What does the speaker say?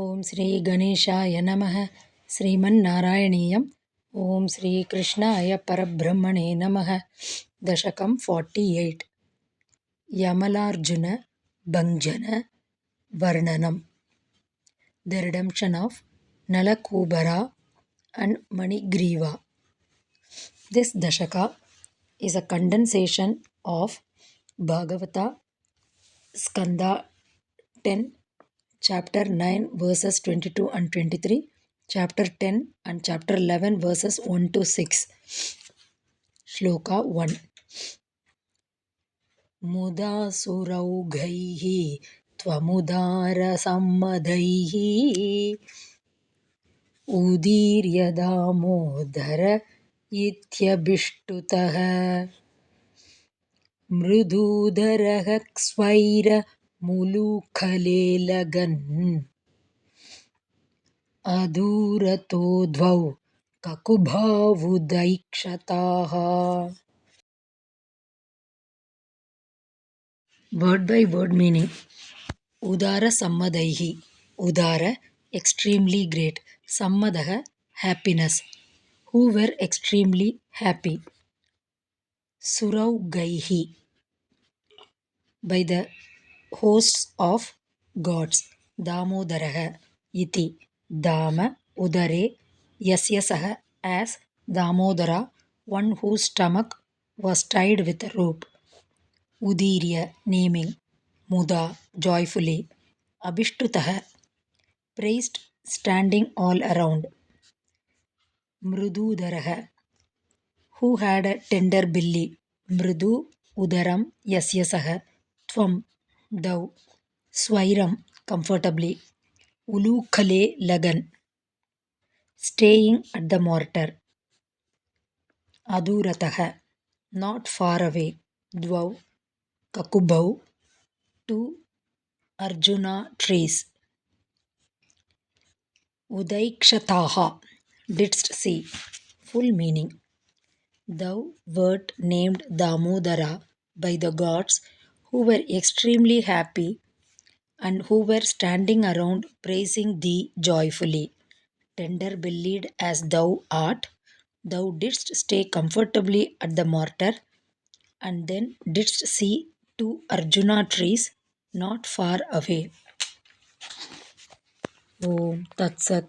ಓಂ ಶ್ರೀ ಗಣೇಶಾಯ ನಮಃ. ಶ್ರೀಮನ್ನಾರಾಯಣೀಯಂ. ಓಂ ಶ್ರೀ ಕೃಷ್ಣಾಯ ಪರಬ್ರಹ್ಮಣೇ ನಮಃ. ದಶಕಂ 48. ಯಮಲಾರ್ಜುನ ಭಂಜನ ವರ್ಣನಂ. The redemption of Nalakubara and Manigriva. This Dashaka is a condensation of Bhagavata Skanda 10, chapter 9 verses 22 and 23, chapter 10 and chapter 11 verses 1 to 6. Shloka 1. Muda suraugaihi tvamudara sammadaihi udīrya damodhara ityabhishtutaha ಮೃದೂಧರಃ ಸ್ವೈರ ಮುಲುಖಲೇಲಗನ್ ಅಧೂರತೋ ದ್ವೌ ಕಕುಭಾವುದೈಕ್ಷತಾಃ. Word by word meaning. Udara sammadaihi. Udara, extremely great. Sammadaha, happiness. Who were extremely happy. Suraugaihi, by the hosts of gods. Damodaraha iti. Dama udare yasya saha, as Damodara, one whose stomach was tied with a rope. Udirya, naming. Muda, joyfully. Abhishtutaha, praised, standing all around. Mrududaraha, who had a tender belly. Mrudu udaram yasya saha, tvam, thou. Swairam, comfortably. Ulukhale lagan, staying at the mortar. Adurataha, not far away. Dvau, kakubhau, two Arjuna trees. Udaikshataha, didst see. Full meaning. Thou wert named Damodara by the gods, who were extremely happy and who were standing around praising thee joyfully. Tender-bellied as thou art, thou didst stay comfortably at the mortar, and then didst see two Arjuna trees not far away. Om Tat Sat.